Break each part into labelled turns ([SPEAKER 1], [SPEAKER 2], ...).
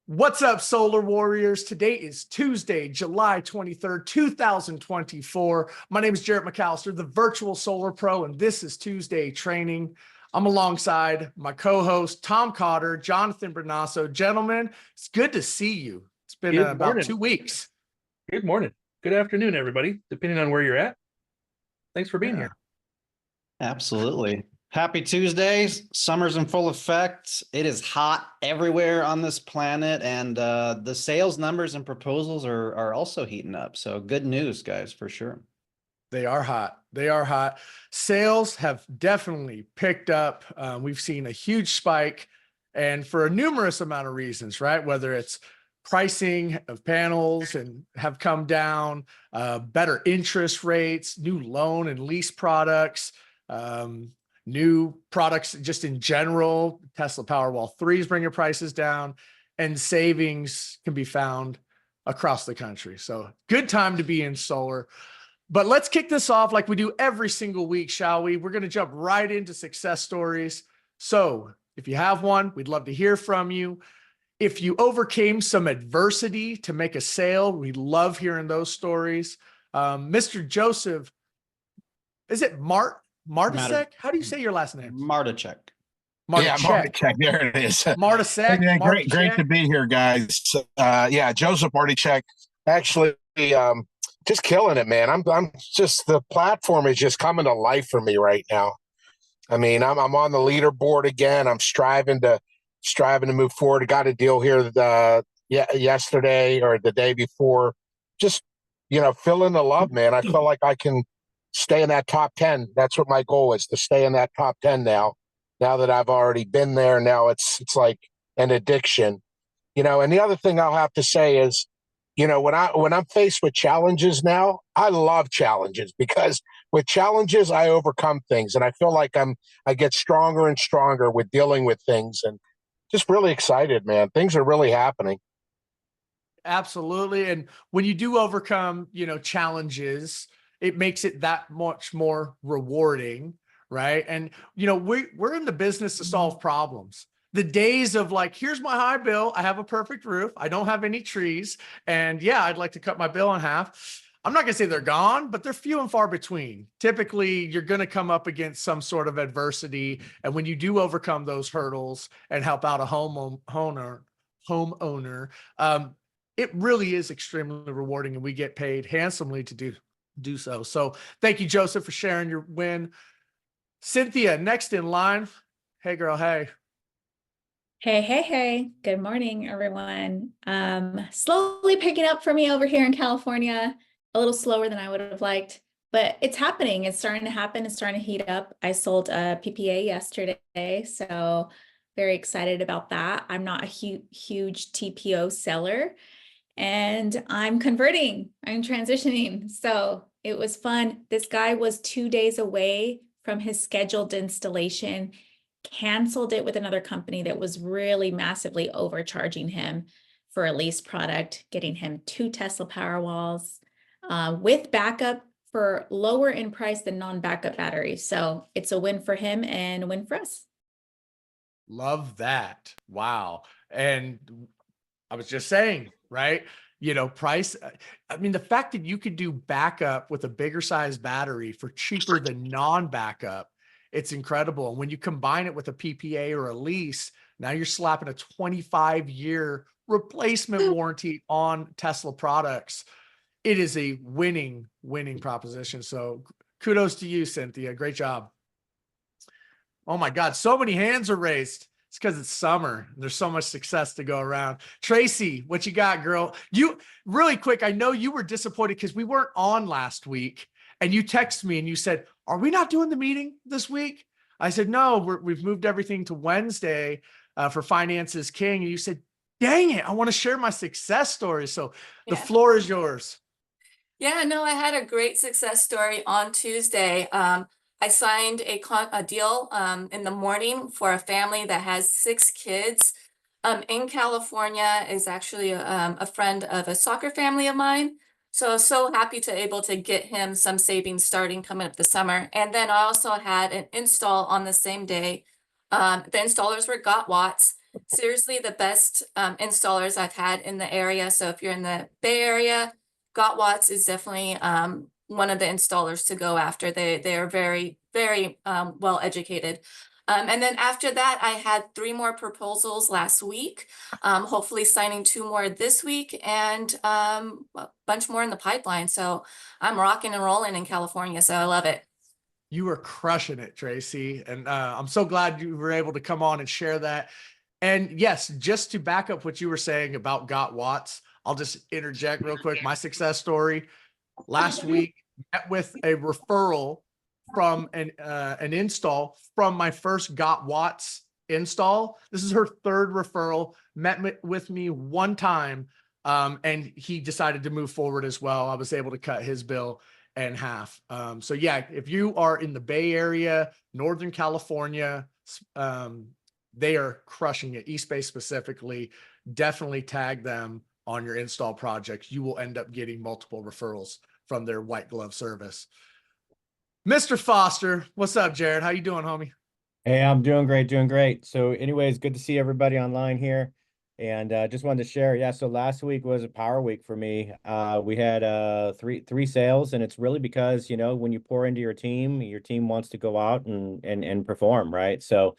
[SPEAKER 1] What's up, Solar Warriors? Today is Tuesday, July 23rd, 2024. My name is Jarrett McAllister, the virtual Solar Pro, and this is Tuesday Training. I'm alongside my co-host, Tom Cotter, Jonathan Brunasso. Gentlemen, it's good to see you. It's been about 2 weeks.
[SPEAKER 2] Good morning. Good afternoon, everybody, depending on where you're at. Thanks for being here.
[SPEAKER 3] Absolutely. Happy Tuesdays. Summer's in full effect. It is hot everywhere on this planet, and the sales numbers and proposals are also heating up. So good news, guys, for sure.
[SPEAKER 1] They are hot. They are hot. Sales have definitely picked up. We've seen a huge spike, and for a numerous amount of reasons, right? Whether it's pricing of panels and have come down, better interest rates, new loan and lease products, new products just in general. Tesla Powerwall 3 is bringing prices down, and savings can be found across the country. So good time to be in solar. But let's kick this off like we do every single week, shall we? We're going to jump right into success stories. So if you have one, we'd love to hear from you. If you overcame some adversity to make a sale, we love hearing those stories. Mr. Joseph, is it Martasek? How do you say your last name?
[SPEAKER 3] Martasek.
[SPEAKER 4] Martasek. There it is.
[SPEAKER 1] Martasek.
[SPEAKER 4] Yeah, great to be here, guys. Joseph Martasek. Actually, just killing it, man. I'm just, the platform is just coming to life for me right now. I mean, I'm on the leaderboard again. I'm striving to move forward. I got a deal here yesterday or the day before. Just, feeling the love, man. I feel like I can stay in that top 10. That's what my goal is, to stay in that top 10 now that I've already been there. Now it's like an addiction, and the other thing I'll have to say is, when I'm faced with challenges now, I love challenges, because with challenges, I overcome things, and I feel like I get stronger and stronger with dealing with things, and just really excited, man. Things are really happening.
[SPEAKER 1] Absolutely. And when you do overcome, challenges, it makes it that much more rewarding, right? And, we're in the business to solve problems. The days of like, here's my high bill, I have a perfect roof, I don't have any trees, and yeah, I'd like to cut my bill in half. I'm not going to say they're gone, but they're few and far between. Typically, you're going to come up against some sort of adversity. And when you do overcome those hurdles and help out a homeowner, it really is extremely rewarding, and we get paid handsomely to do so. So thank you, Joseph, for sharing your win. Cynthia, next in line. Hey, girl. Hey.
[SPEAKER 5] Hey. Good morning, everyone. Slowly picking up for me over here in California, a little slower than I would have liked, but it's happening. It's starting to happen. It's starting to heat up. I sold a PPA yesterday, so very excited about that. I'm not a huge TPO seller, and I'm converting. I'm transitioning. So it was fun. This guy was 2 days away from his scheduled installation, canceled it with another company that was really massively overcharging him for a lease product, getting him 2 Tesla Powerwalls with backup for lower in price than non-backup batteries. So it's a win for him and a win for us.
[SPEAKER 1] Love that. Wow. And I was just saying, right? Price. I mean, the fact that you could do backup with a bigger size battery for cheaper than non-backup, it's incredible. And when you combine it with a PPA or a lease, now you're slapping a 25-year replacement warranty on Tesla products. It is a winning proposition. So kudos to you, Cynthia. Great job. Oh my God, so many hands are raised. It's because it's summer and there's so much success to go around. Tracy, what you got, girl? You, really quick, I know you were disappointed because we weren't on last week, and you texted me and you said, are we not doing the meeting this week? I said, no, we've moved everything to Wednesday for Finance is King. And you said, dang it, I want to share my success story. So the floor is yours.
[SPEAKER 6] Yeah, no, I had a great success story on Tuesday. I signed a deal in the morning for a family that has 6 kids in California. Is actually a friend of a soccer family of mine. So happy to able to get him some savings starting coming up the summer. And then I also had an install on the same day. The installers were Got Watts, seriously the best installers I've had in the area. So if you're in the Bay Area, Got Watts is definitely one of the installers to go after. They are very, very well educated. And then after that, I had 3 more proposals last week, hopefully signing 2 more this week, and a bunch more in the pipeline. So I'm rocking and rolling in California. So I love it.
[SPEAKER 1] You are crushing it, Tracy. And I'm so glad you were able to come on and share that. And yes, just to back up what you were saying about Got Watts, I'll just interject real quick. My success story last week met with a referral from an install from my first Got Watts install. This is her 3rd referral, with me one time. And he decided to move forward as well. I was able to cut his bill in half. So yeah, if you are in the Bay Area, Northern California, they are crushing it. East Bay specifically, definitely tag them on your install projects. You will end up getting multiple referrals from their white glove service. Mr. Foster, what's up, Jared? How you doing, homie?
[SPEAKER 7] Hey, I'm doing great, doing great. So anyways, good to see everybody online here. And just wanted to share, yeah, so last week was a power week for me. We had three sales, and it's really because, you know, when you pour into your team wants to go out and perform, right? So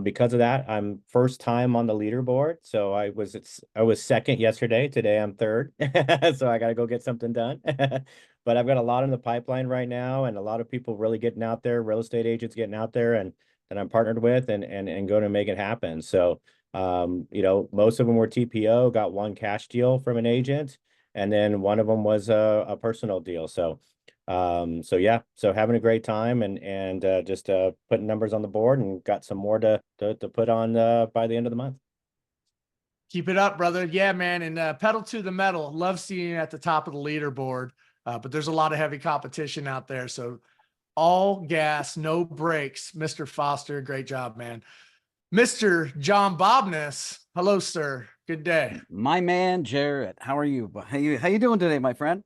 [SPEAKER 7] because of that, I'm first time on the leaderboard. So I was second yesterday. Today I'm third. So I got to go get something done. But I've got a lot in the pipeline right now, and a lot of people really getting out there, real estate agents getting out there, and that I'm partnered with and going to make it happen. So you know, most of them were TPO, got one cash deal from an agent, and then one of them was a personal deal. So so yeah, so having a great time and just putting numbers on the board, and got some more to put on by the end of the month.
[SPEAKER 1] Keep it up, brother. Yeah, man. And pedal to the metal. Love seeing you at the top of the leaderboard. But there's a lot of heavy competition out there. So all gas, no brakes. Mr. Foster, great job, man. Mr. John Bobness. Hello, sir. Good day.
[SPEAKER 8] My man, Jarrett, how are you? How you doing today, my friend?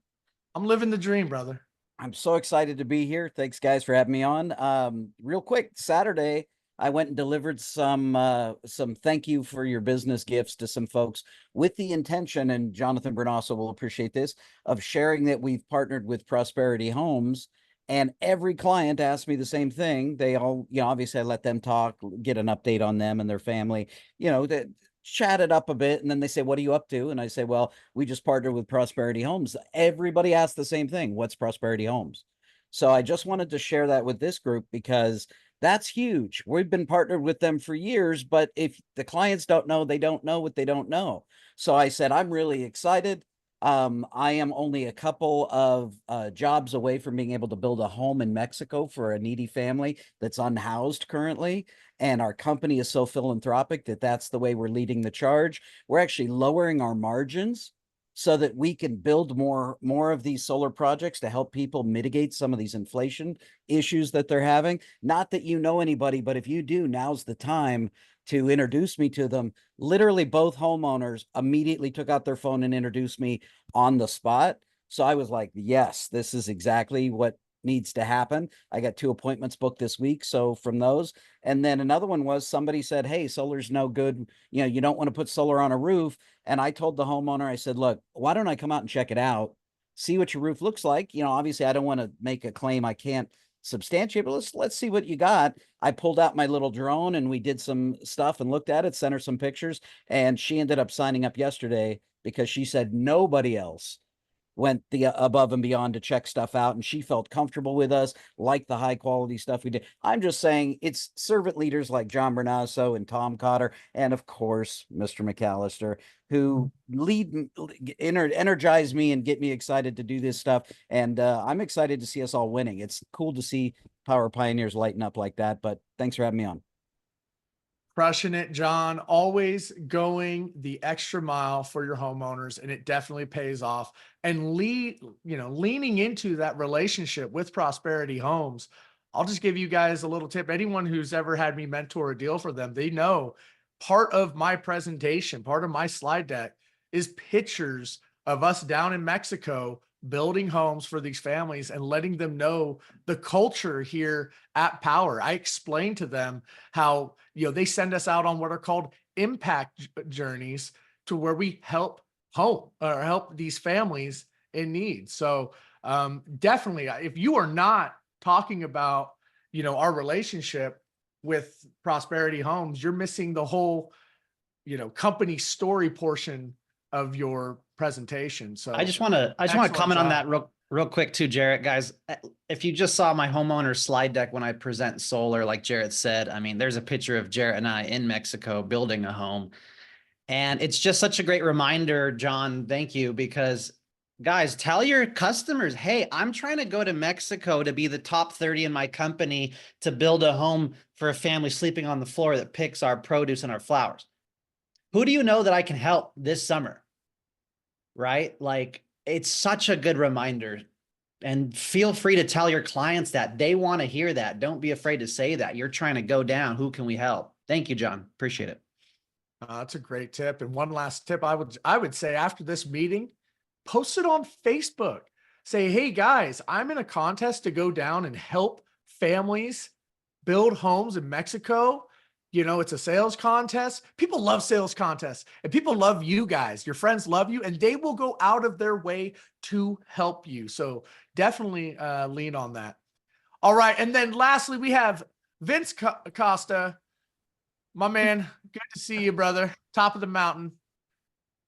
[SPEAKER 1] I'm living the dream, brother.
[SPEAKER 8] I'm so excited to be here. Thanks, guys, for having me on. Real quick, Saturday, I went and delivered some thank you for your business gifts to some folks with the intention, and Jonathan Brunasso will appreciate this, of sharing that we've partnered with Prosperity Homes. And every client asked me the same thing. They all, you know, obviously I let them talk, get an update on them and their family, you know, that chat it up a bit. And then they say, what are you up to? And I say, well, we just partnered with Prosperity Homes. Everybody asked the same thing. What's Prosperity Homes? So I just wanted to share that with this group, because that's huge. We've been partnered with them for years, but if the clients don't know, they don't know what they don't know. So I said, I'm really excited. I am only a couple of jobs away from being able to build a home in Mexico for a needy family that's unhoused currently. And our company is so philanthropic that that's the way we're leading the charge. We're actually lowering our margins so that we can build more of these solar projects to help people mitigate some of these inflation issues that they're having. Not that you know anybody, but if you do, now's the time to introduce me to them. Literally, both homeowners immediately took out their phone and introduced me on the spot. So I was like, yes, this is exactly what needs to happen. I got 2 appointments booked this week. So from those, and then another one was somebody said, hey, solar's no good. You know, you don't want to put solar on a roof. And I told the homeowner, I said, look, why don't I come out and check it out? See what your roof looks like. You know, obviously I don't want to make a claim I can't substantiate, but let's see what you got. I pulled out my little drone and we did some stuff and looked at it, sent her some pictures, and she ended up signing up yesterday because she said nobody else went the above and beyond to check stuff out, and she felt comfortable with us, liked the high quality stuff we did. I'm just saying, it's servant leaders like John Brunasso and Tom Cotter, and of course Mr. McAllister, who energize me and get me excited to do this stuff. And I'm excited to see us all winning. It's cool to see Power Pioneers lighten up like that. But thanks for having me on.
[SPEAKER 1] Crushing it, John. Always going the extra mile for your homeowners, and it definitely pays off. And leaning into that relationship with Prosperity Homes. I'll just give you guys a little tip. Anyone who's ever had me mentor a deal for them, they know part of my presentation, part of my slide deck is pictures of us down in Mexico building homes for these families and letting them know the culture here at Powur. I explained to them how, they send us out on what are called impact journeys to where we help help these families in need. So definitely, if you are not talking about, our relationship with Prosperity Homes, you're missing the whole, company story portion of your presentation. So
[SPEAKER 3] I just want to
[SPEAKER 1] excellent
[SPEAKER 3] comment on
[SPEAKER 1] job.
[SPEAKER 3] that real quick too, Jarrett. Guys, if you just saw my homeowner slide deck when I present solar, like Jarrett said, I mean, there's a picture of Jarrett and I in Mexico building a home. And it's just such a great reminder, John. Thank you. Because guys, tell your customers, hey, I'm trying to go to Mexico to be the top 30 in my company to build a home for a family sleeping on the floor that picks our produce and our flowers. Who do you know that I can help this summer? Right? Like, it's such a good reminder. And feel free to tell your clients that. They want to hear that. Don't be afraid to say that. You're trying to go down. Who can we help? Thank you, John. Appreciate it.
[SPEAKER 1] That's a great tip. And one last tip I would say after this meeting, post it on Facebook. Say, hey guys, I'm in a contest to go down and help families build homes in Mexico. It's a sales contest. People love sales contests, and people love you guys. Your friends love you, and they will go out of their way to help you. So definitely lean on that. All right. And then lastly, we have Vince Costa. My man, good to see you, brother. Top of the mountain.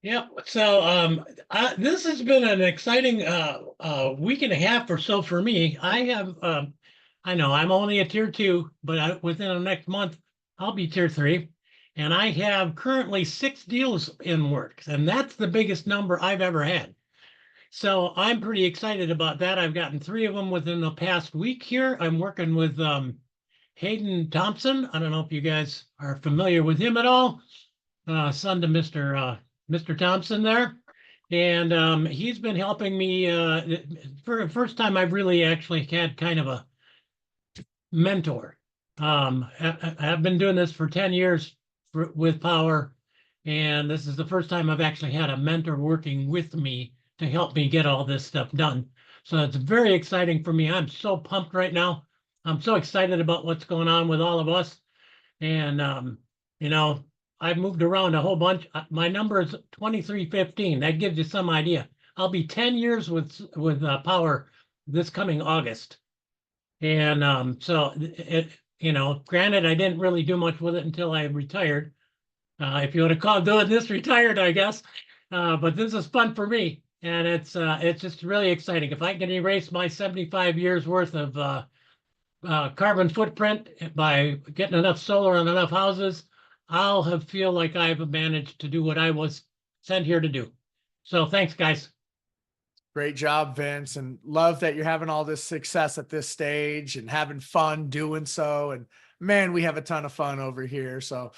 [SPEAKER 9] Yeah. So this has been an exciting week and a half or so for me. I have I know I'm only a tier 2, but within the next month I'll be tier 3, and I have currently 6 deals in works, and that's the biggest number I've ever had. So I'm pretty excited about that. I've gotten 3 of them within the past week here. I'm working with Hayden Thompson. I don't know if you guys are familiar with him at all. Son to Mr. Thompson there. And he's been helping me for the first time. I've really actually had kind of a mentor. I've been doing this for 10 years with Powur, and this is the first time I've actually had a mentor working with me to help me get all this stuff done. So it's very exciting for me. I'm so pumped right now. I'm so excited about what's going on with all of us. And, I've moved around a whole bunch. My number is 2315. That gives you some idea. I'll be 10 years with Powur this coming August. And so granted, I didn't really do much with it until I retired. If you want to call doing this retired, I guess. But this is fun for me. And it's just really exciting. If I can erase my 75 years worth of carbon footprint by getting enough solar on enough houses, I'll feel like I've managed to do what I was sent here to do. So thanks, guys.
[SPEAKER 1] Great job, Vince, and love that you're having all this success at this stage and having fun doing so. And man, we have a ton of fun over here. So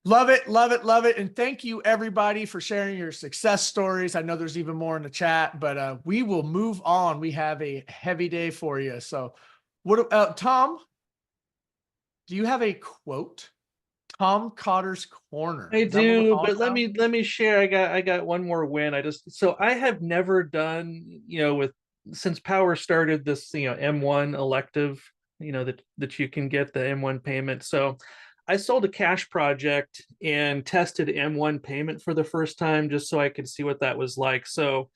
[SPEAKER 1] love it, love it, love it. And thank you everybody for sharing your success stories. I know there's even more in the chat, but we will move on. We have a heavy day for you. So Tom, do you have a quote? Tom Cotter's Corner.
[SPEAKER 2] I do, but let me share. I got one more win. So I have never done, since Powur started this, M1 elective, that you can get the M1 payment. So I sold a cash project and tested M1 payment for the first time just so I could see what that was like. So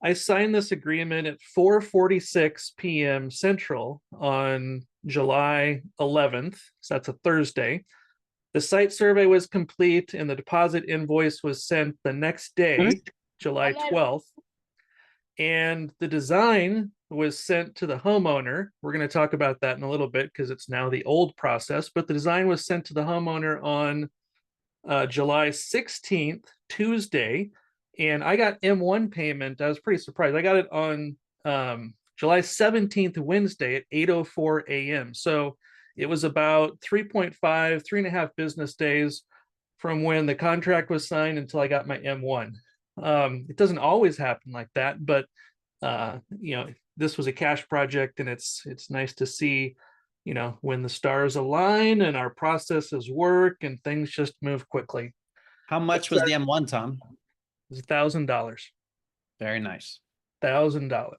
[SPEAKER 2] I signed this agreement at 4:46 p.m. Central on July 11th. So that's a Thursday. The site survey was complete and the deposit invoice was sent the next day, July 12th. And the design was sent to the homeowner. We're going to talk about that in a little bit because it's now the old process, but the design was sent to the homeowner on July 16th, Tuesday. And I got M1 payment. I was pretty surprised. I got it on July 17th, Wednesday at 8:04 a.m. So it was about 3.5 business days from when the contract was signed until I got my M1. It doesn't always happen like that, but this was a cash project, and it's nice to see, when the stars align and our processes work and things just move quickly.
[SPEAKER 3] How much was the M1, Tom?
[SPEAKER 2] It was $1,000.
[SPEAKER 3] Very nice.
[SPEAKER 2] $1,000.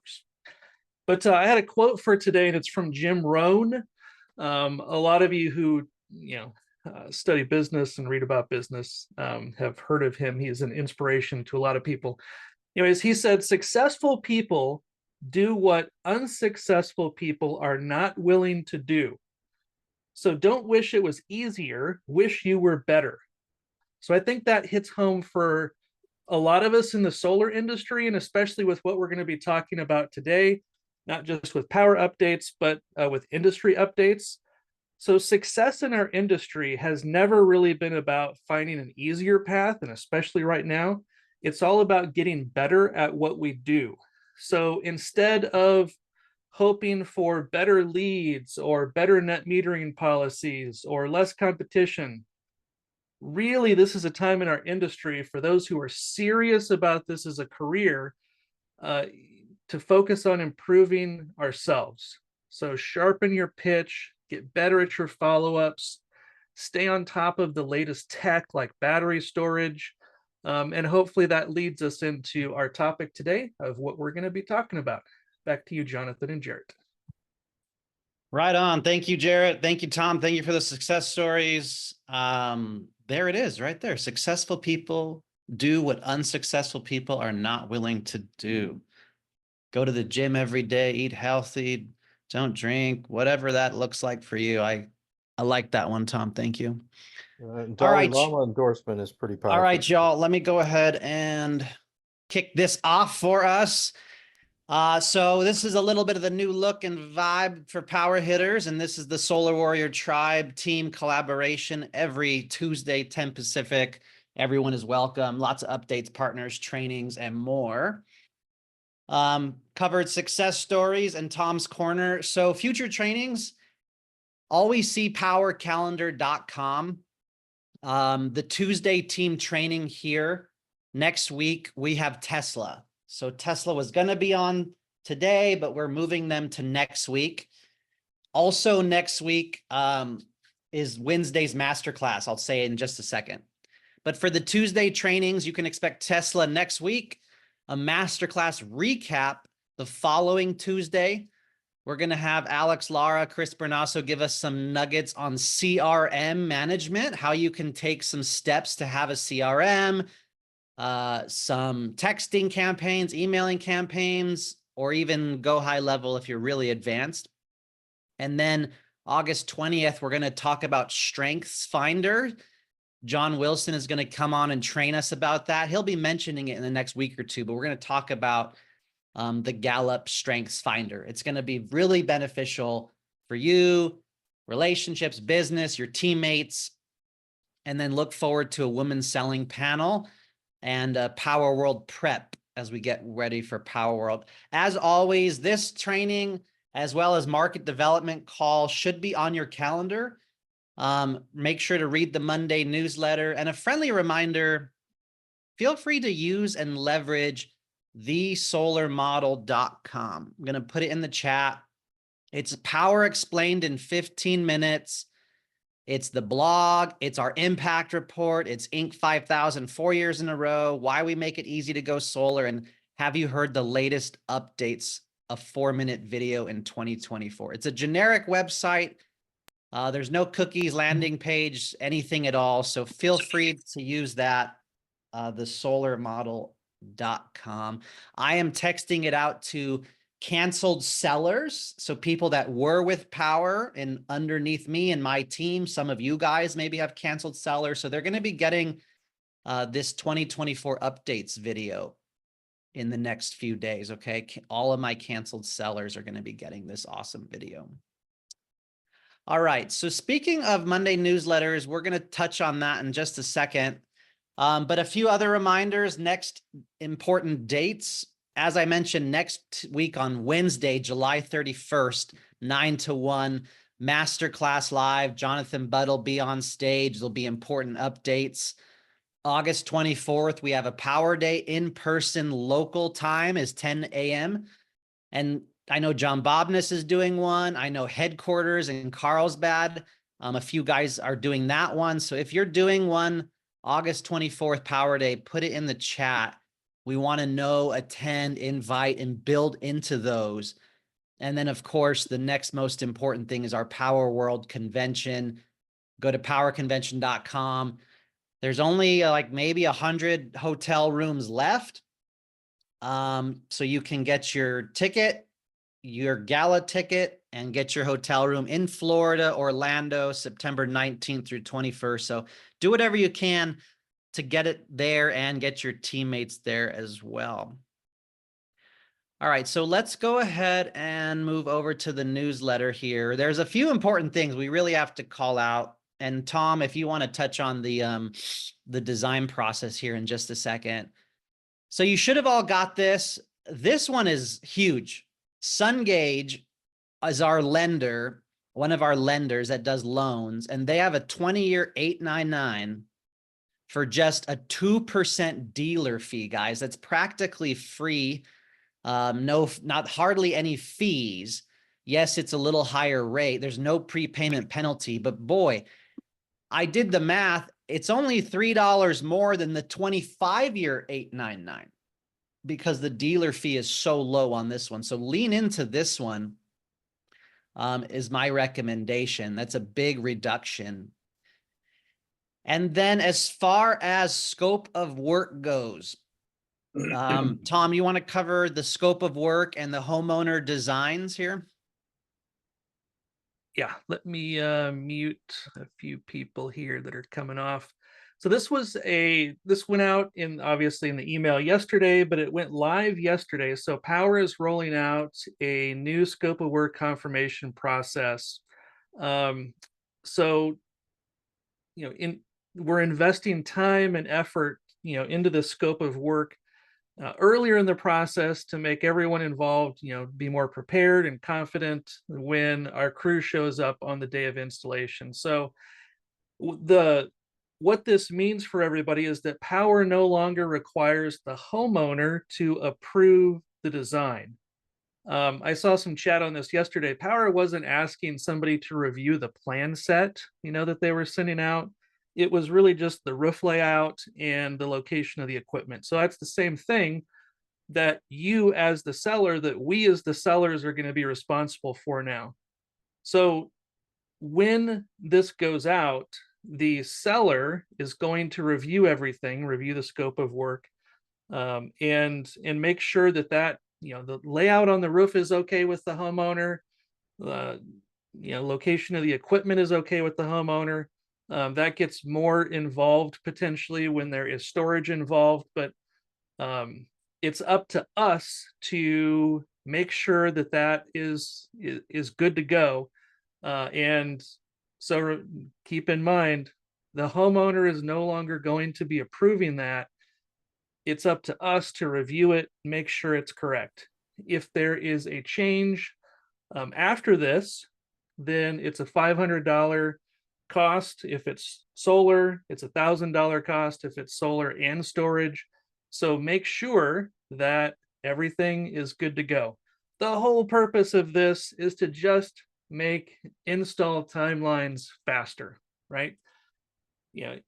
[SPEAKER 2] But I had a quote for today, and it's from Jim Rohn. A lot of you who study business and read about business have heard of him. He is an inspiration to a lot of people. Anyways, he said, successful people do what unsuccessful people are not willing to do. So don't wish it was easier, wish you were better. So I think that hits home for a lot of us in the solar industry, and especially with what we're going to be talking about today, not just with power updates, but with industry updates. So success in our industry has never really been about finding an easier path, and especially right now, it's all about getting better at what we do. So instead of hoping for better leads or better net metering policies or less competition, really, this is a time in our industry for those who are serious about this as a career to focus on improving ourselves. So sharpen your pitch, get better at your follow-ups, stay on top of the latest tech like battery storage, and hopefully that leads us into our topic today of what we're going to be talking about. Back to you, Jonathan and Jarrett.
[SPEAKER 3] Right on. Thank you, Jarrett. Thank you, Tom. Thank you for the success stories. There it is right there. Successful people do what unsuccessful people are not willing to do. Go to the gym every day, eat healthy, don't drink, whatever that looks like for you. I like that one, Tom. Thank you.
[SPEAKER 10] Dalai
[SPEAKER 3] All right.
[SPEAKER 10] Lama endorsement is pretty powerful.
[SPEAKER 3] All right, y'all. Let me go ahead and kick this off for us. So this is a little bit of the new look and vibe for power hitters, and this is the Solar Warrior Tribe team collaboration every Tuesday, 10 Pacific. Everyone is welcome. Lots of updates, partners, trainings, and more. Covered success stories and Tom's Corner. So future trainings, always see powercalendar.com. The Tuesday team training here. Next week, we have Tesla. So Tesla was going to be on today, but we're moving them to next week. Also next week is Wednesday's masterclass. I'll say in just a second. But for the Tuesday trainings, you can expect Tesla next week, a masterclass recap the following Tuesday. We're going to have Alex, Lara, Chris Brunasso give us some nuggets on CRM management, how you can take some steps to have a CRM, some texting campaigns, emailing campaigns, or even go high level if you're really advanced. And then August 20th, we're going to talk about Strengths Finder. John Wilson is going to come on and train us about that. He'll be mentioning it in the next week or two, but we're going to talk about the Gallup Strengths Finder. It's going to be really beneficial for you, relationships, business, your teammates, and then look forward to a women's selling panel and a Power World prep as we get ready for Power World. As always, this training, as well as market development call, should be on your calendar. Make sure to read the Monday newsletter, and a friendly reminder, feel free to use and leverage thesolarmodel.com. I'm going to put it in the chat. It's power explained in 15 minutes. It's the blog, it's our impact report, it's Inc. 5000 4 years in a row, why we make it easy to go solar, and have you heard the latest updates, a 4-minute video in 2024. It's a generic website. There's no cookies, landing page, anything at all. So feel free to use that, thesolarmodel.com. I am texting it out to canceled sellers. So people that were with Power and underneath me and my team, some of you guys maybe have canceled sellers. So they're going to be getting this 2024 updates video in the next few days. Okay. All of my canceled sellers are going to be getting this awesome video. All right. So speaking of Monday newsletters, we're going to touch on that in just a second. But a few other reminders, next important dates. As I mentioned, next week on Wednesday, July 31st, 9 to 1, Masterclass Live. Jonathan Budd will be on stage. There'll be important updates. August 24th, we have a Power Day in-person. Local time is 10 a.m. And I know John Bobness is doing one. I know Headquarters in Carlsbad. A few guys are doing that one. So if you're doing one, August 24th, Power Day, put it in the chat. We want to know, attend, invite, and build into those. And then, of course, the next most important thing is our Power World Convention. go to powerconvention.com. There's only like maybe 100 hotel rooms left. So you can get your ticket, your gala ticket, and get your hotel room in Florida, Orlando, September 19th through 21st. So do whatever you can to get it there and get your teammates there as well. All right, so let's go ahead and move over to the newsletter here. There's a few important things we really have to call out. And Tom, if you want to touch on the design process here in just a second. So you should have all got this. This one is huge. SunGauge is our lender, one of our lenders that does loans, and they have a 20-year 899 for just a 2% dealer fee, guys. That's practically free. Not hardly any fees. Yes, it's a little higher rate. There's no prepayment penalty, but boy, I did the math. It's only $3 more than the 25-year 899 because the dealer fee is so low on this one. So lean into this one is my recommendation. That's a big reduction. And then as far as scope of work goes, Tom, you want to cover the scope of work and the homeowner designs here?
[SPEAKER 2] Yeah, let me mute a few people here that are coming off. So this went out obviously in the email yesterday, but it went live yesterday. So Powur is rolling out a new scope of work confirmation process. So, we're investing time and effort, into the scope of work earlier in the process to make everyone involved, be more prepared and confident when our crew shows up on the day of installation. So what this means for everybody is that Powur no longer requires the homeowner to approve the design. I saw some chat on this yesterday. Powur wasn't asking somebody to review the plan set, that they were sending out. It was really just the roof layout and the location of the equipment. So that's the same thing that you as the seller, that we as the sellers are going to be responsible for now. So when this goes out, the seller is going to review everything, review the scope of work, and make sure that the layout on the roof is okay with the homeowner. Location of the equipment is okay with the homeowner. That gets more involved potentially when there is storage involved, but it's up to us to make sure that is good to go. And so keep in mind, the homeowner is no longer going to be approving that. It's up to us to review it, make sure it's correct. If there is a change after this, then it's a $500 cost. If it's solar, it's a $1,000 cost if it's solar and storage. So make sure that everything is good to go. The whole purpose of this is to just make install timelines faster, right?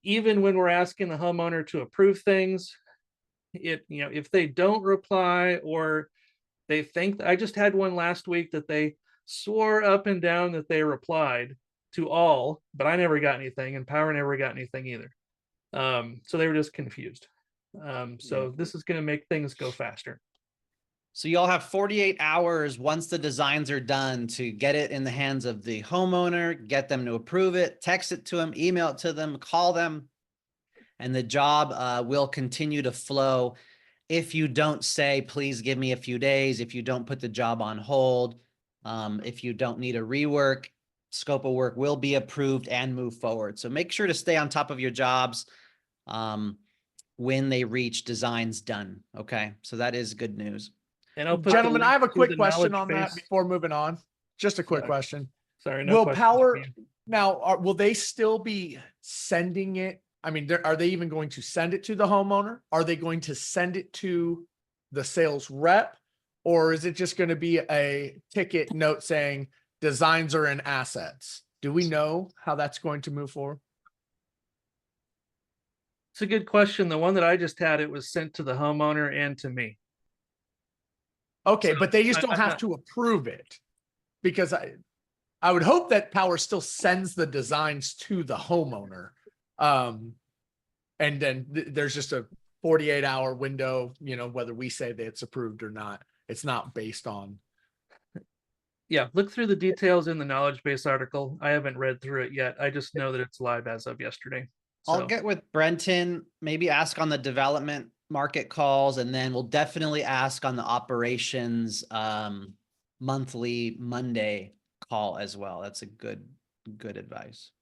[SPEAKER 2] Even when we're asking the homeowner to approve things, if they don't reply or they think, I just had one last week that they swore up and down that they replied to all, but I never got anything, and Powur never got anything either. So they were just confused. So this is going to make things go faster.
[SPEAKER 3] So you all have 48 hours once the designs are done to get it in the hands of the homeowner, get them to approve it, text it to them, email it to them, call them, and the job will continue to flow. If you don't say, please give me a few days, if you don't put the job on hold, if you don't need a rework, scope of work will be approved and move forward. So make sure to stay on top of your jobs when they reach designs done. Okay, so that is good news.
[SPEAKER 2] And I'll put
[SPEAKER 1] Gentlemen, I have a quick question
[SPEAKER 2] knowledge
[SPEAKER 1] on that
[SPEAKER 2] base.
[SPEAKER 1] before moving on. Just a quick question.
[SPEAKER 2] Sorry, no
[SPEAKER 1] Will
[SPEAKER 2] question from
[SPEAKER 1] Powur
[SPEAKER 2] you.
[SPEAKER 1] now, will they still be sending it? I mean, are they even going to send it to the homeowner? Are they going to send it to the sales rep? Or is it just going to be a ticket note saying designs are in assets? Do we know how that's going to move forward?
[SPEAKER 2] It's a good question. The one that I just had, it was sent to the homeowner and to me.
[SPEAKER 1] Okay,
[SPEAKER 2] So,
[SPEAKER 1] but they just don't
[SPEAKER 2] I'm
[SPEAKER 1] have
[SPEAKER 2] not-
[SPEAKER 1] to approve it because I would hope that Powur still sends the designs to the homeowner. And then there's just a 48-hour window, whether we say that it's approved or not. It's not based on.
[SPEAKER 2] Yeah, look through the details in the knowledge base article. I haven't read through it yet. I just know that it's live as of yesterday.
[SPEAKER 3] I'll
[SPEAKER 2] So
[SPEAKER 3] get with Brenton, maybe ask on the development market calls, and then we'll definitely ask on the operations monthly Monday call as well. That's a good advice.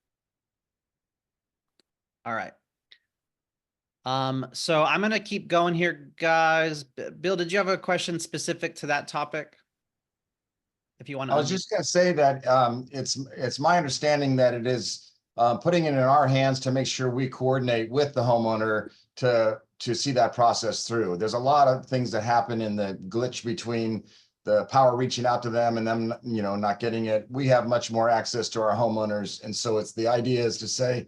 [SPEAKER 3] All right. So I'm gonna keep going here, guys. Bill, did you have a question specific to that topic? If you want to.
[SPEAKER 11] I was just going to say that it's my understanding that it is putting it in our hands to make sure we coordinate with the homeowner to see that process through. There's a lot of things that happen in the glitch between the Powur reaching out to them and them, not getting it. We have much more access to our homeowners, and so it's the idea is to say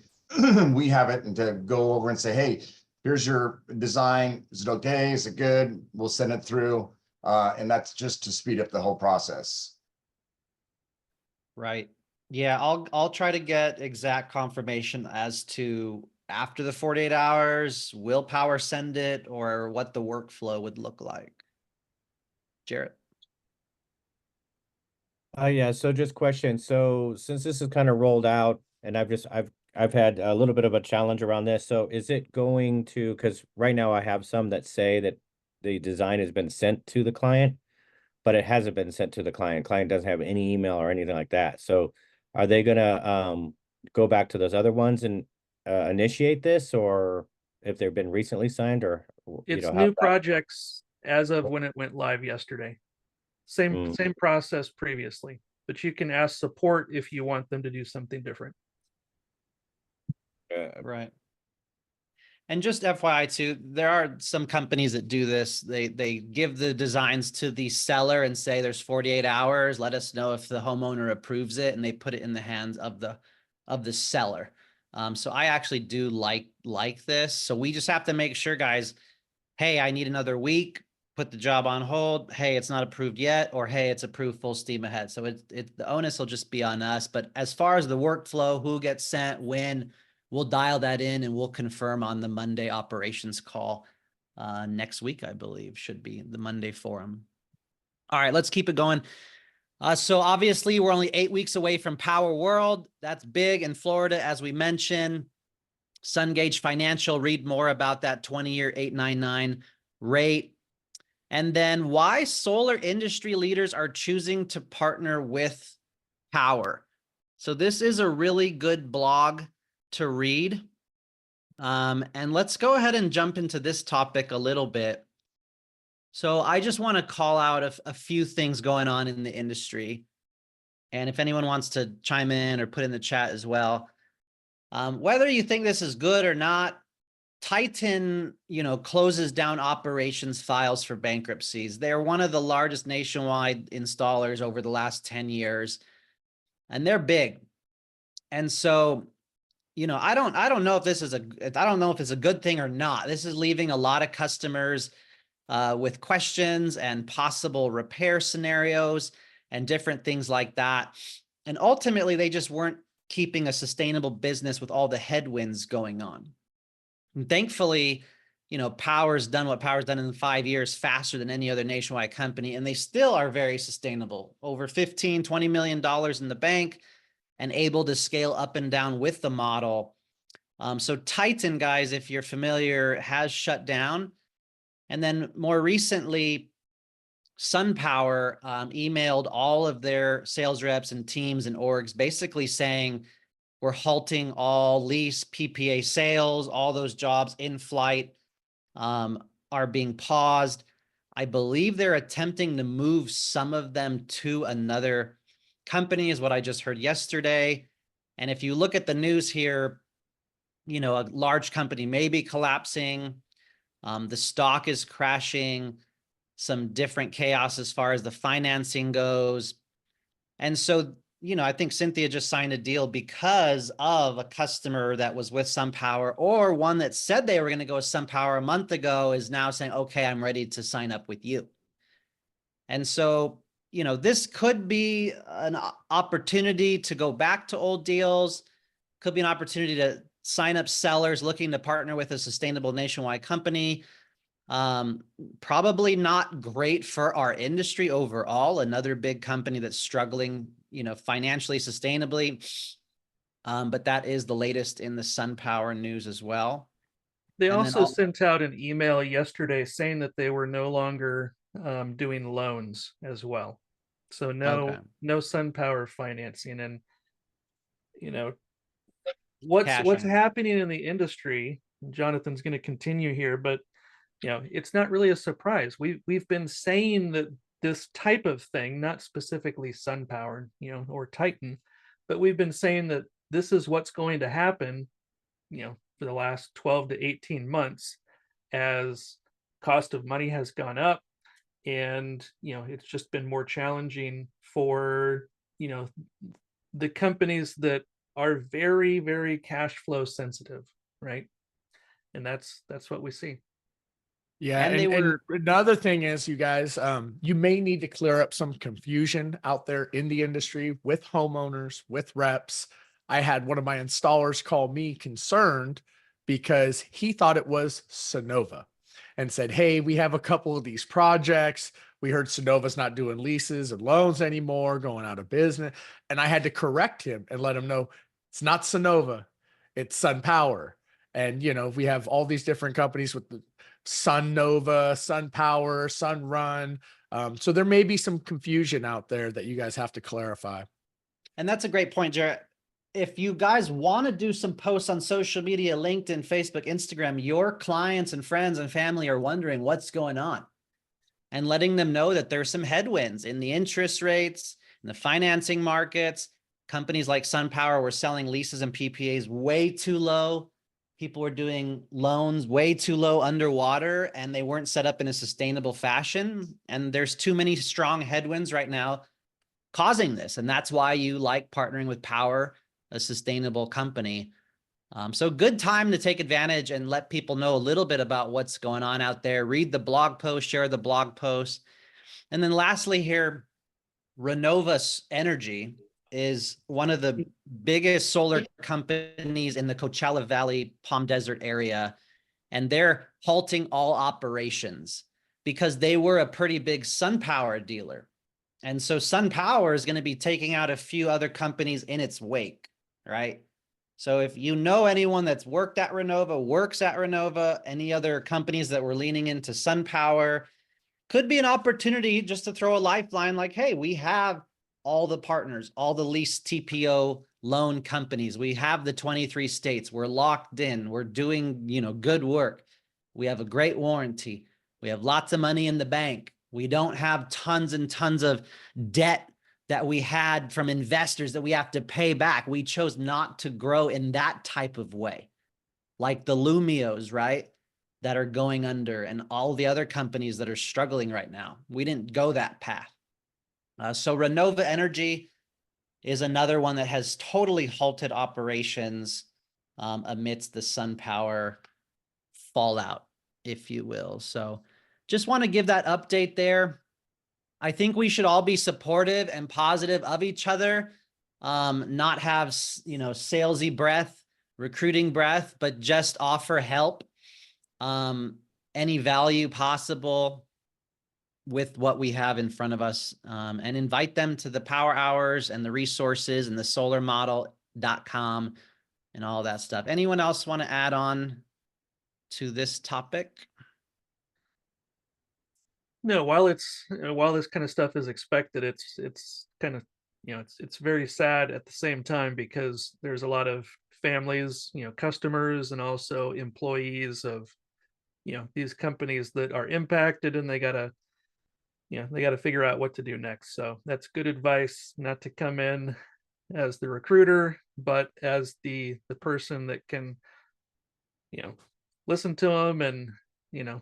[SPEAKER 11] we have it and to go over and say, hey, here's your design. Is it okay? Is it good? We'll send it through, and that's just to speed up the whole process.
[SPEAKER 3] Right. Yeah, I'll try to get exact confirmation as to after the 48 hours, will Powur send it, or what the workflow would look like. Jarrett.
[SPEAKER 7] Yeah, so just question. So since this is kind of rolled out and I've had a little bit of a challenge around this. So is it going to, because right now I have some that say that the design has been sent to the client, but it hasn't been sent to the client. Client doesn't have any email or anything like that. So are they gonna go back to those other ones and initiate this, or if they've been recently signed, or
[SPEAKER 2] it's new projects as of when it went live yesterday. Same process previously, but you can ask support if you want them to do something different.
[SPEAKER 3] Right. And just FYI too, there are some companies that do this. They give the designs to the seller and say there's 48 hours. Let us know if the homeowner approves it, and they put it in the hands of the seller. So I actually do like this. So we just have to make sure, guys, hey, I need another week. Put the job on hold. Hey, it's not approved yet, or hey, it's approved, full steam ahead. So the onus will just be on us. But as far as the workflow, who gets sent, when, we'll dial that in and we'll confirm on the Monday operations call next week, I believe, should be the Monday forum. All right, let's keep it going. So obviously we're only 8 weeks away from Powur World. That's big in Florida, as we mentioned. SunGage Financial, read more about that 20-year 8.99 rate. And then why solar industry leaders are choosing to partner with Powur. So this is a really good blog to read. And let's go ahead and jump into this topic a little bit. So I just want to call out a few things going on in the industry. And if anyone wants to chime in or put in the chat as well, whether you think this is good or not, Titan, closes down operations files for bankruptcies. They're one of the largest nationwide installers over the last 10 years, and they're big. And so, I don't know if this is I don't know if it's a good thing or not. This is leaving a lot of customers with questions and possible repair scenarios and different things like that. And ultimately, they just weren't keeping a sustainable business with all the headwinds going on. And thankfully, Powur's done what Powur's done in 5 years faster than any other nationwide company, and they still are very sustainable. Over $15-20 million in the bank and able to scale up and down with the model. So Titan, guys, if you're familiar, has shut down. And then more recently, Sunpower emailed all of their sales reps and teams and orgs basically saying, we're halting all lease PPA sales. All those jobs in flight are being paused. I believe they're attempting to move some of them to another company, is what I just heard yesterday. And if you look at the news here, a large company may be collapsing. The stock is crashing, some different chaos as far as the financing goes. And so, I think Cynthia just signed a deal because of a customer that was with Sunpower, or one that said they were going to go with Sunpower a month ago is now saying, okay, I'm ready to sign up with you. And so, you know, this could be an opportunity to go back to old deals, could be an opportunity to sign up sellers looking to partner with a sustainable nationwide company. Probably not great for our industry overall. Another big company that's struggling, you know, financially, sustainably. But that is the latest in the Sunpower news as well.
[SPEAKER 2] They
[SPEAKER 3] And then
[SPEAKER 2] also sent out an email yesterday saying that they were no longer doing loans as well. So no Sunpower financing. And you know, what's happening in the industry, Jonathan's going to continue here, but you know, it's not really a surprise. We've been saying that this type of thing, not specifically Sunpower, you know, or Titan, but we've been saying that this is what's going to happen, you know, for the last 12 to 18 months as cost of money has gone up, and you know, it's just been more challenging for, you know, the companies that are very, very cash flow sensitive, right? And that's what we see.
[SPEAKER 1] Yeah,
[SPEAKER 3] And they
[SPEAKER 1] and
[SPEAKER 3] were
[SPEAKER 1] another thing is, you guys, you may need to clear up some confusion out there in the industry with homeowners, with reps. I had one of my installers call me concerned because he thought it was Sunova and said, "Hey, we have a couple of these projects. We heard Sunnova's not doing leases and loans anymore, going out of business." And I had to correct him and let him know it's not Sunova, it's Sunpower. And, you know, we have all these different companies with the Sunnova, Sunpower, Sunrun. So there may be some confusion out there that you guys have to clarify.
[SPEAKER 3] And that's a great point, Jarrett. If you guys want to do some posts on social media, LinkedIn, Facebook, Instagram, your clients and friends and family are wondering what's going on, and letting them know that there's some headwinds in the interest rates, in the financing markets. Companies like Sunpower were selling leases and PPAs way too low. People were doing loans way too low underwater, and they weren't set up in a sustainable fashion. And there's too many strong headwinds right now causing this. And that's why you like partnering with Powur, a sustainable company. So good time to take advantage and let people know a little bit about what's going on out there. Read the blog post, share the blog post. And then lastly here, Renova Energy is one of the biggest solar companies in the Coachella Valley, Palm Desert area. And they're halting all operations because they were a pretty big Sunpower dealer. And so Sunpower is going to be taking out a few other companies in its wake, right? So if you know anyone that's worked at Renova, works at Renova, any other companies that were leaning into Sunpower, could be an opportunity just to throw a lifeline like, hey, we have all the partners, all the lease TPO loan companies. We have the 23 states. We're locked in. We're doing, you know, good work. We have a great warranty. We have lots of money in the bank. We don't have tons and tons of debt that we had from investors that we have to pay back. We chose not to grow in that type of way, like the Lumios, right? That are going under, and all the other companies that are struggling right now. We didn't go that path. So Renova Energy is another one that has totally halted operations amidst the Sunpower fallout, if you will. So just want to give that update there. I think we should all be supportive and positive of each other, not have, you know, salesy breath, recruiting breath, but just offer help, any value possible with what we have in front of us, and invite them to the Power Hours and the resources and the solarmodel.com and all that stuff. Anyone else want to add on to this topic?
[SPEAKER 2] No, while this kind of stuff is expected, it's kind of, you know, it's very sad at the same time, because there's a lot of families, you know, customers and also employees of, you know, these companies that are impacted, and they gotta figure out what to do next. So that's good advice, not to come in as the recruiter, but as the person that can, you know, listen to them and, you know,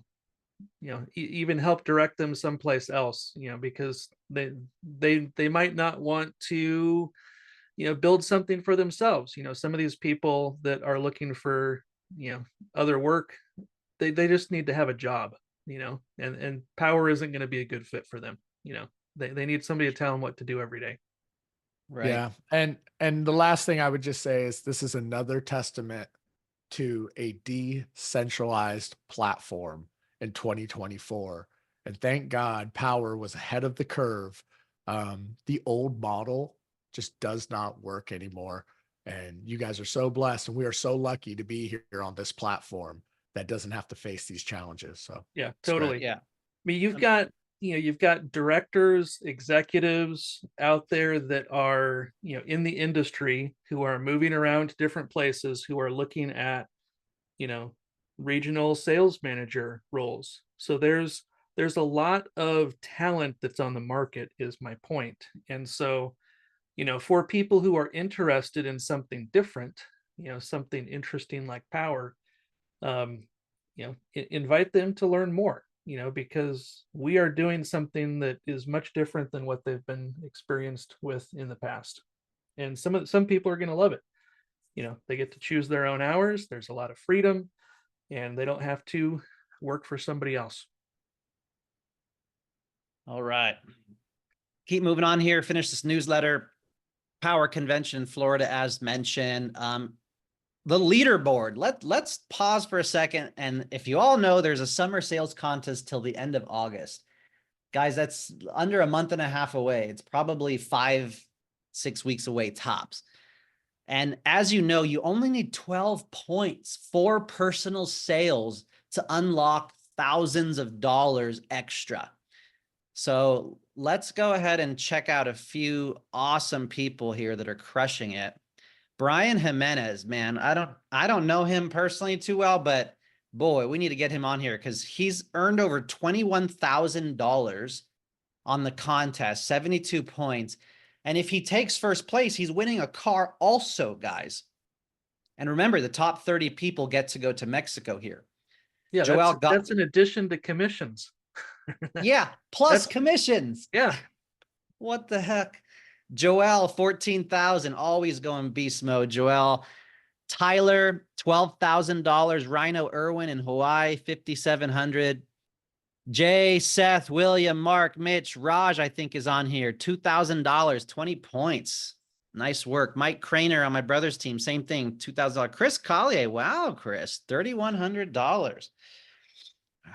[SPEAKER 2] even help direct them someplace else, you know, because they might not want to, you know, build something for themselves. You know, some of these people that are looking for, you know, other work, they just need to have a job, you know, and Powur isn't going to be a good fit for them, you know. They need somebody to tell them what to do every day.
[SPEAKER 3] Right.
[SPEAKER 1] Yeah. And the last thing I would just say is this is another testament to a decentralized platform in 2024. And thank God Powur was ahead of the curve. The old model just does not work anymore. And you guys are so blessed, and we are so lucky to be here on this platform that doesn't have to face these challenges. So
[SPEAKER 2] Yeah,
[SPEAKER 1] it's great.
[SPEAKER 2] totally.
[SPEAKER 3] Yeah.
[SPEAKER 2] I mean, you've got directors, executives out there that are, in the industry who are moving around to different places, who are looking at, regional sales manager roles. So there's a lot of talent that's on the market, is my point. And so, for people who are interested in something different, something interesting like Powur, invite them to learn more, because we are doing something that is much different than what they've been experienced with in the past. And some people are going to love it. They get to choose their own hours. There's a lot of freedom, and they don't have to work for somebody else.
[SPEAKER 3] All right. Keep moving on here. Finish this newsletter. Powur Convention in Florida, as mentioned. The leaderboard. Let's pause for a second. And if you all know, there's a summer sales contest till the end of August. Guys, that's under a month and a half away. It's probably 5-6 weeks away tops. And as you know, you only need 12 points for personal sales to unlock thousands of dollars extra. So let's go ahead and check out a few awesome people here that are crushing it. Brian Jimenez, man, I don't know him personally too well, but boy, we need to get him on here because he's earned over $21,000 on the contest, 72 points. And if he takes first place, he's winning a car also, guys. And remember, the top 30 people get to go to Mexico here.
[SPEAKER 2] Yeah,
[SPEAKER 3] Joel
[SPEAKER 2] that's in addition to commissions.
[SPEAKER 3] Yeah, plus commissions.
[SPEAKER 2] Yeah.
[SPEAKER 3] What the heck? Joel, 14,000, always going beast mode. Joel. Tyler, $12,000. Rhino Irwin in Hawaii, 5,700. Jay, Seth, William, Mark, Mitch, Raj, I think is on here. $2,000, 20 points. Nice work. Mike Craner on my brother's team, same thing, $2,000. Chris Collier, wow, Chris, $3,100.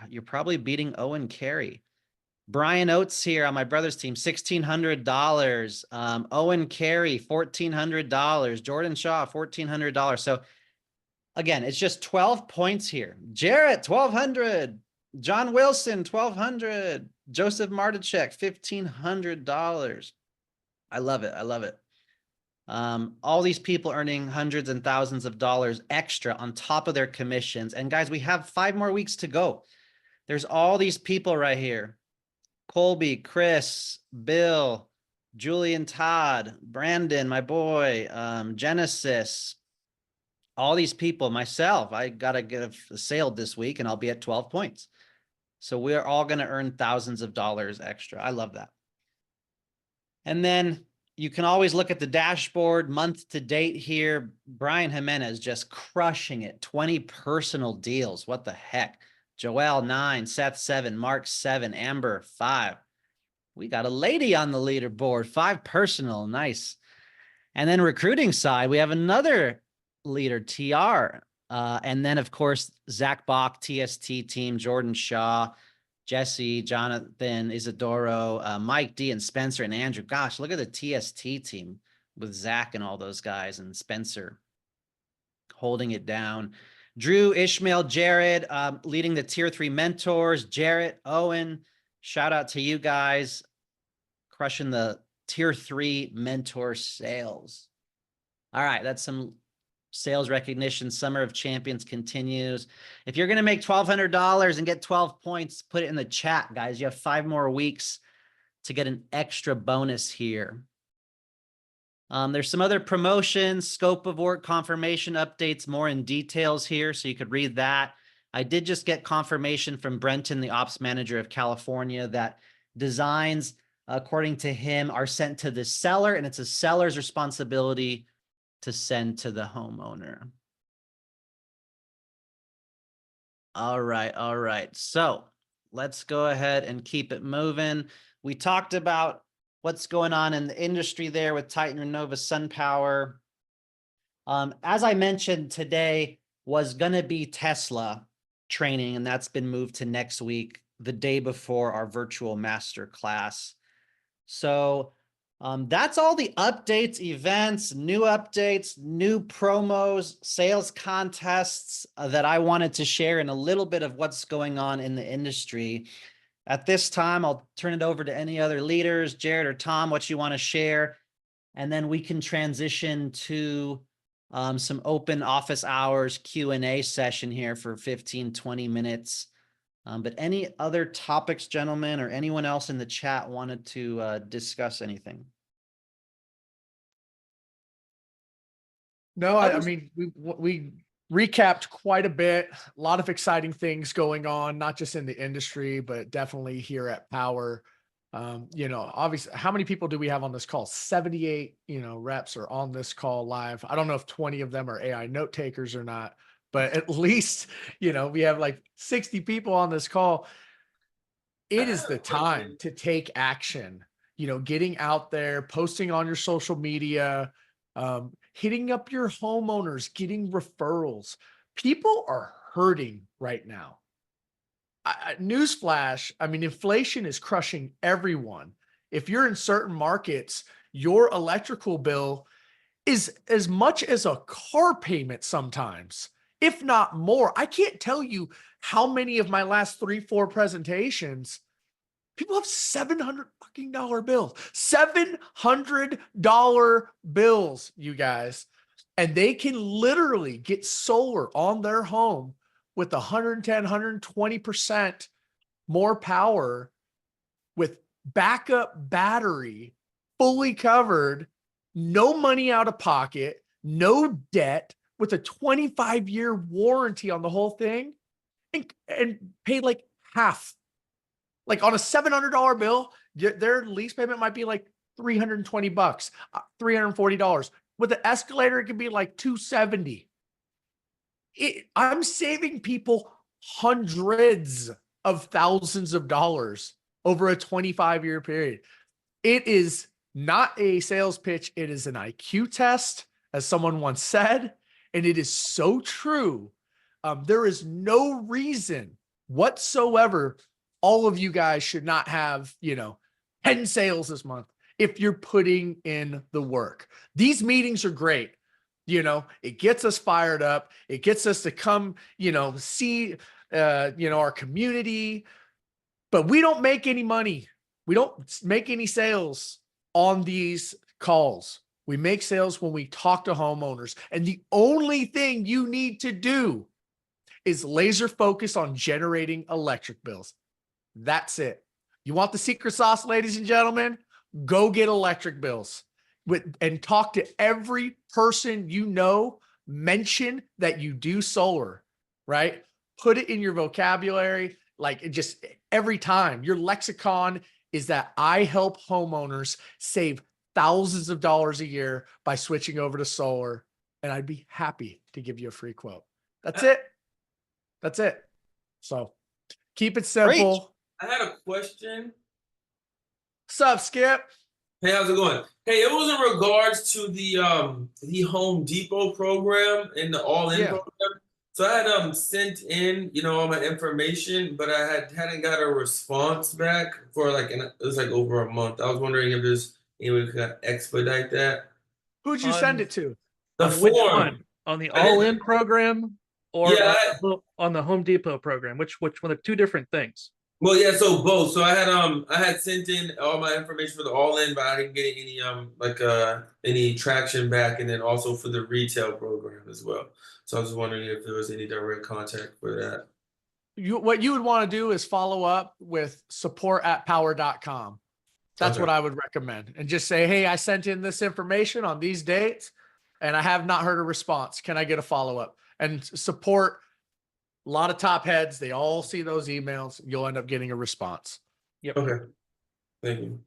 [SPEAKER 3] You're probably beating Owen Carey. Brian Oates here on my brother's team, $1,600. Owen Carey, $1,400. Jordan Shaw, $1,400. So again, it's just 12 points here. Jarrett, $1,200. John Wilson, $1,200. Joseph Martichek, $1,500. I love it. I love it. All these people earning hundreds and thousands of dollars extra on top of their commissions. And guys, we have 5 more weeks to go. There's all these people right here. Colby, Chris, Bill, Julian, Todd, Brandon, my boy, Genesis, all these people, myself, I got to get a sale this week and I'll be at 12 points. So we're all going to earn thousands of dollars extra. I love that. And then you can always look at the dashboard month to date here. Brian Jimenez just crushing it. 20 personal deals. What the heck? Joel 9, Seth 7, Mark 7, Amber 5. We got a lady on the leaderboard, 5 personal, nice. And then recruiting side, we have another leader, TR. And then of course, Zach Bach, TST team, Jordan Shaw, Jesse, Jonathan, Isidoro, Mike D and Spencer and Andrew. Gosh, look at the TST team with Zach and all those guys and Spencer holding it down. Drew, Ishmael, Jared, leading the tier 3 mentors, Jarrett, Owen, shout out to you guys, crushing the tier 3 mentor sales. All right, that's some sales recognition. Summer of Champions continues. If you're going to make $1,200 and get 12 points, put it in the chat, guys. You have 5 more weeks to get an extra bonus here. There's some other promotions, scope of work confirmation updates, more in details here, so you could read that. I did just get confirmation from Brenton, the ops manager of California, that designs, according to him, are sent to the seller, and it's a seller's responsibility to send to the homeowner. All right. So let's go ahead and keep it moving. We talked about what's going on in the industry there with Titan, Renova, Sunpower. As I mentioned, today was going to be Tesla training, and that's been moved to next week, the day before our virtual master class. So that's all the updates, events, new updates, new promos, sales contests that I wanted to share, and a little bit of what's going on in the industry. At this time, I'll turn it over to any other leaders, Jared or Tom, what you want to share, and then we can transition to some open office hours Q&A session here for 15, 20 minutes. But any other topics, gentlemen, or anyone else in the chat wanted to discuss anything?
[SPEAKER 1] No, I mean, we recapped quite a bit, a lot of exciting things going on, not just in the industry, but definitely here at Powur. You know, obviously, how many people do we have on this call? 78, reps are on this call live. I don't know if 20 of them are AI note takers or not, but at least, we have like 60 people on this call. It is the time to take action, getting out there, posting on your social media, hitting up your homeowners, getting referrals. People are hurting right now. Newsflash, I mean, inflation is crushing everyone. If you're in certain markets, your electrical bill is as much as a car payment sometimes, if not more. I can't tell you how many of my last 3-4 presentations, people have $700 fucking bills, $700 bills, you guys. And they can literally get solar on their home with 110, 120% more power with backup battery, fully covered, no money out of pocket, no debt, with a 25-year warranty on the whole thing, and pay like half. Like on a $700 bill, their lease payment might be like $320, $340. With the escalator, it could be like $270. I'm saving people hundreds of thousands of dollars over a 25-year period. It is not a sales pitch. It is an IQ test, as someone once said, and it is so true. There is no reason whatsoever all of you guys should not have, 10 sales this month if you're putting in the work. These meetings are great. It gets us fired up. It gets us to come, see, our community, but we don't make any money. We don't make any sales on these calls. We make sales when we talk to homeowners. And the only thing you need to do is laser focus on generating electric bills. That's it. You want the secret sauce, ladies and gentlemen? Go get electric bills and talk to every person mention that you do solar, right? Put it in your vocabulary, like just every time. Your lexicon is that I help homeowners save thousands of dollars a year by switching over to solar, and I'd be happy to give you a free quote. That's it. That's it. So keep it simple.
[SPEAKER 12] I had a question.
[SPEAKER 1] What's up, Skip?
[SPEAKER 12] Hey, how's it going? Hey, it was in regards to the Home Depot program and the all-in program. So I had sent in, all my information, but I hadn't got a response back for it was like over a month. I was wondering if there's any way we could expedite that.
[SPEAKER 1] Who'd you send it to?
[SPEAKER 12] The
[SPEAKER 2] On which
[SPEAKER 12] form.
[SPEAKER 2] one? On the all-in program or on the Home Depot program? Which one? They're two different things.
[SPEAKER 12] Well, yeah, so both. So I had sent in all my information for the all-in, but I didn't get any traction back, and then also for the retail program as well. So I was wondering if there was any direct contact for that.
[SPEAKER 1] What you would want to do is follow up with support@powur.com. That's what I would recommend. And just say, hey, I sent in this information on these dates and I have not heard a response. Can I get a follow-up? And support, a lot of top heads, they all see those emails. You'll end up getting a response.
[SPEAKER 2] Yep.
[SPEAKER 12] Okay. Thank you.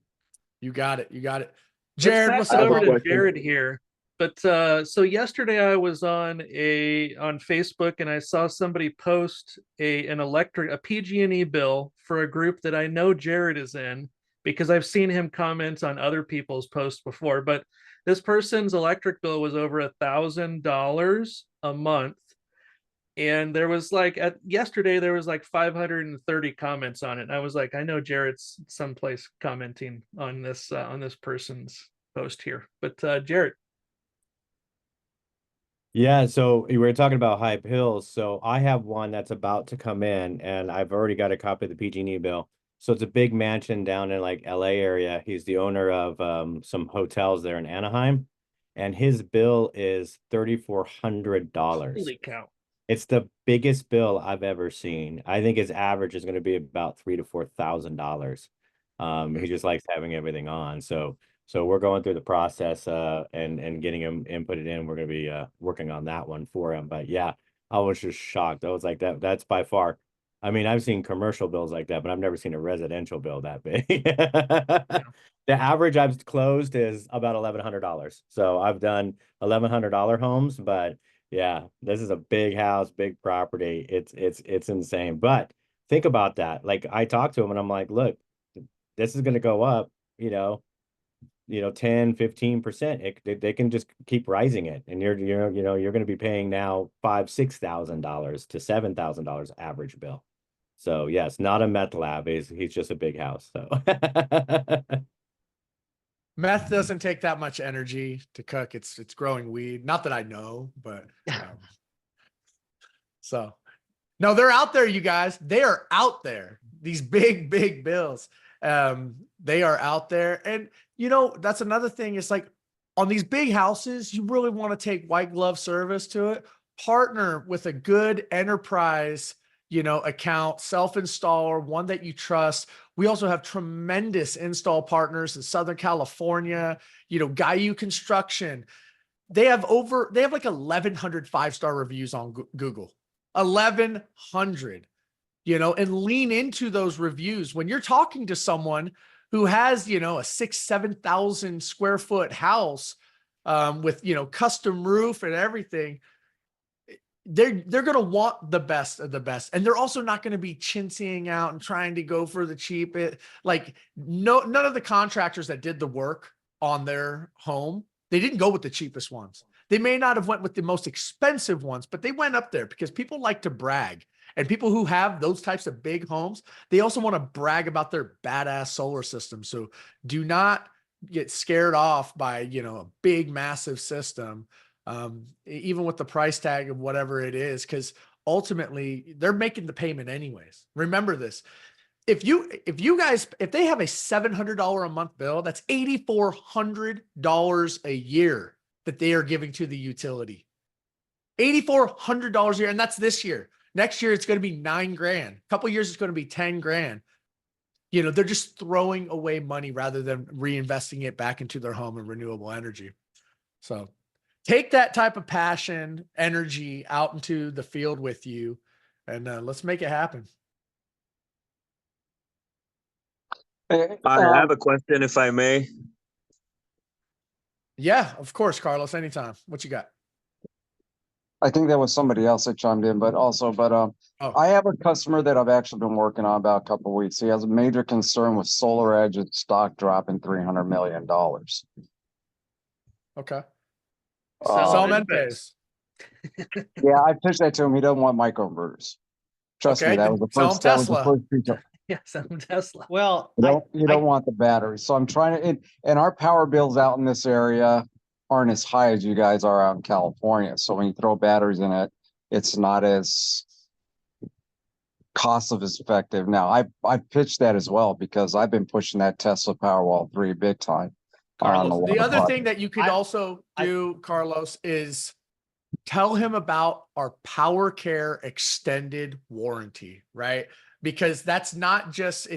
[SPEAKER 1] You got it. You got it. Jared,
[SPEAKER 2] let's
[SPEAKER 1] what's
[SPEAKER 2] pass it
[SPEAKER 1] up?
[SPEAKER 2] over to Jared here. But so yesterday I was on Facebook and I saw somebody post a PG&E bill for a group that I know Jared is in, because I've seen him comment on other people's posts before, but this person's electric bill was over $1,000 a month. And there was like yesterday, there was like 530 comments on it. And I was like, I know Jarrett's someplace commenting on this person's post here. But Jarrett.
[SPEAKER 7] Yeah, so we were talking about Hype Hills. So I have one that's about to come in, and I've already got a copy of the PG&E bill. So it's a big mansion down in like LA area. He's the owner of some hotels there in Anaheim, and his bill is $3,400.
[SPEAKER 2] Holy cow.
[SPEAKER 7] It's the biggest bill I've ever seen. I think his average is going to be about $3,000 to $4,000. He just likes having everything on. So we're going through the process and getting him inputted in. We're going to be working on that one for him. But yeah, I was just shocked. I was like, that's by far. I mean, I've seen commercial bills like that, but I've never seen a residential bill that big. The average I've closed is about $1,100. So I've done $1,100 homes, but yeah, this is a big house, big property. It's insane. But think about that. Like I talked to him and I'm like, look, this is going to go up, 10, 15%. They can just keep rising it. And you're going to be paying now $5,000, $6,000 to $7,000 average bill. So yes, not a meth lab. He's just a big house. So
[SPEAKER 1] Meth doesn't take that much energy to cook. It's growing weed. Not that I know, but so no, they're out there, you guys. They are out there. These big, big bills. They are out there. And that's another thing. It's like on these big houses, you really want to take white glove service to it. Partner with a good enterprise, account, self-installer, one that you trust. We also have tremendous install partners in Southern California, Gaiu Construction. They have like 1,100 5-star reviews on Google, 1,100, and lean into those reviews. When you're talking to someone who has, a 6,000-7,000 square foot house with, custom roof and everything, they're going to want the best of the best. And they're also not going to be chintzing out and trying to go for the cheap. None of the contractors that did the work on their home, they didn't go with the cheapest ones. They may not have went with the most expensive ones, but they went up there because people like to brag. And people who have those types of big homes, they also want to brag about their badass solar system. So do not get scared off by, a big, massive system. Even with the price tag of whatever it is, because ultimately they're making the payment anyways. Remember this. If they have a $700 a month bill, that's $8,400 a year that they are giving to the utility. $8,400 a year. And that's this year. Next year, it's going to be $9,000. A couple of years, it's going to be $10,000. They're just throwing away money rather than reinvesting it back into their home and renewable energy. So take that type of passion, energy out into the field with you, and let's make it happen.
[SPEAKER 13] I have a question, if I may.
[SPEAKER 1] Yeah, of course, Carlos, anytime. What you got?
[SPEAKER 14] I think that was somebody else that chimed in, but I have a customer that I've actually been working on about a couple of weeks. He has a major concern with Solar Edge's stock dropping $300 million.
[SPEAKER 1] Okay.
[SPEAKER 2] Sell
[SPEAKER 1] Enphase.
[SPEAKER 14] Yeah, I pitched that to him. He doesn't want microinverters. Trust me, that was the first. That was the first piece of.
[SPEAKER 2] Yeah, some Tesla.
[SPEAKER 3] Well,
[SPEAKER 14] you don't want the battery. So I'm trying to, and our power bills out in this area aren't as high as you guys are out in California. So when you throw batteries in it, it's not as cost effective. Now I pitched that as well because I've been pushing that Tesla Powerwall 3 big time.
[SPEAKER 1] Carlos, the other thing that you could also do, Carlos, is tell him about our Power Care extended warranty, right? Because that's not just,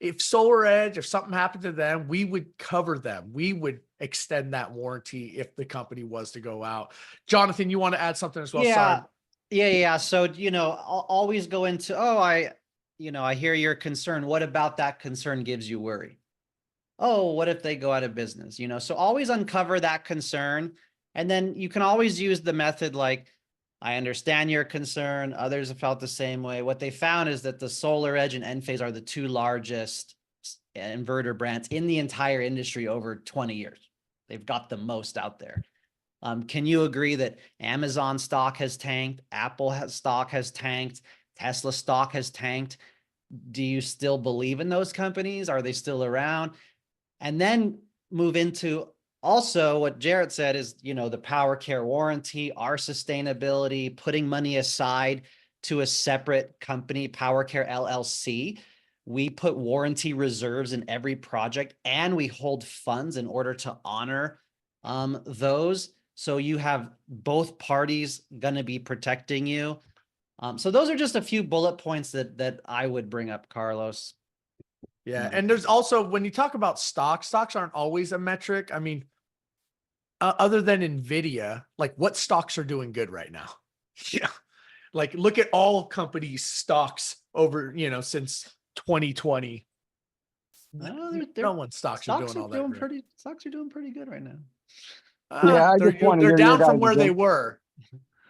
[SPEAKER 1] if Solar Edge, if something happened to them, we would cover them. We would extend that warranty if the company was to go out. Jonathan, you want to add something as well?
[SPEAKER 3] Yeah.
[SPEAKER 1] Sorry.
[SPEAKER 3] Yeah. So, I'll always go into, I hear your concern. What about that concern gives you worry? Oh, what if they go out of business? So always uncover that concern. And then you can always use the method like, I understand your concern. Others have felt the same way. What they found is that the Solar Edge and Enphase are the two largest inverter brands in the entire industry over 20 years. They've got the most out there. Can you agree that Amazon stock has tanked, stock has tanked, Tesla stock has tanked? Do you still believe in those companies? Are they still around? And then move into also what Jarrett said is, the Powur Care warranty, our sustainability, putting money aside to a separate company, Powur Care LLC. We put warranty reserves in every project, and we hold funds in order to honor those. So you have both parties going to be protecting you. So those are just a few bullet points that I would bring up, Carlos.
[SPEAKER 1] Yeah. And there's also, when you talk about stocks aren't always a metric. I mean, other than NVIDIA, like what stocks are doing good right now? Yeah. Like look at all companies' stocks over, since 2020. No one's stocks are doing all that great.
[SPEAKER 3] Stocks are doing pretty good right now.
[SPEAKER 14] Yeah, I just want to
[SPEAKER 1] They're
[SPEAKER 14] hear your
[SPEAKER 1] down from
[SPEAKER 14] guys'
[SPEAKER 1] where they were.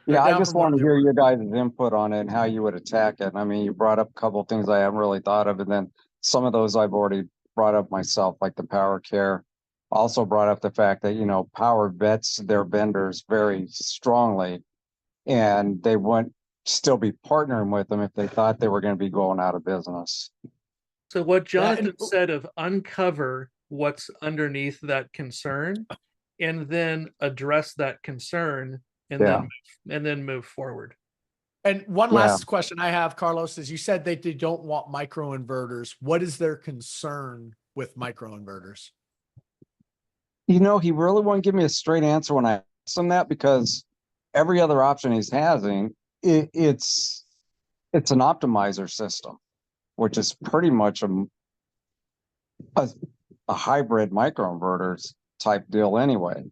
[SPEAKER 14] Yeah, I just want to hear your guys' input on it and how you would attack it. I mean, you brought up a couple of things I haven't really thought of, and then some of those I've already brought up myself, like the Powur Care. Also brought up the fact that, Powur vets their vendors very strongly, and they wouldn't still be partnering with them if they thought they were going to be going out of business.
[SPEAKER 2] So what Jonathan said of uncover what's underneath that concern and then address that concern and then move forward.
[SPEAKER 1] And one last question I have, Carlos, is you said that they don't want microinverters. What is their concern with microinverters?
[SPEAKER 14] He really won't give me a straight answer when I ask him that, because every other option he's having, it's an optimizer system, which is pretty much a hybrid microinverters type deal anyway.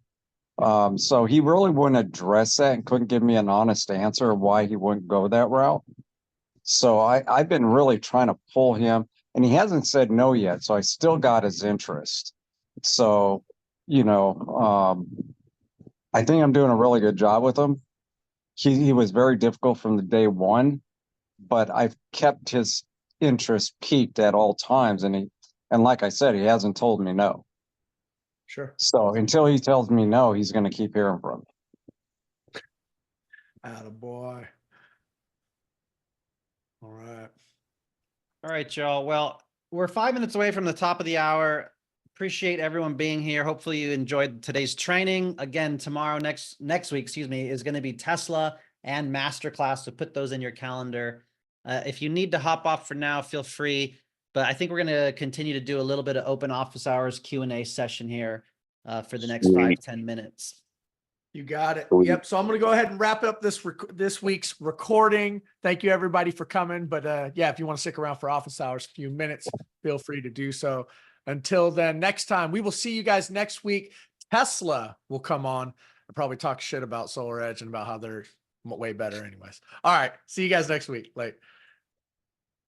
[SPEAKER 14] So he really wouldn't address that and couldn't give me an honest answer of why he wouldn't go that route. So I've been really trying to pull him, and he hasn't said no yet. So I still got his interest. So, I think I'm doing a really good job with him. He was very difficult from the day one, but I've kept his interest peaked at all times. And like I said, he hasn't told me no.
[SPEAKER 1] Sure.
[SPEAKER 14] So until he tells me no, he's going to keep hearing from me.
[SPEAKER 1] Attaboy. All right.
[SPEAKER 3] All right, y'all. Well, we're 5 minutes away from the top of the hour. Appreciate everyone being here. Hopefully you enjoyed today's training. Again, tomorrow, next week, is going to be Tesla and Masterclass. So put those in your calendar. If you need to hop off for now, feel free. But I think we're going to continue to do a little bit of open office hours Q&A session here for the next 5-10 minutes.
[SPEAKER 1] You got it. Yep. So I'm going to go ahead and wrap up this week's recording. Thank you everybody for coming. But if you want to stick around for office hours, a few minutes, feel free to do so. Until then, next time, we will see you guys next week. Tesla will come on and probably talk shit about Solar Edge and about how they're way better anyways. All right. See you guys next week. Later.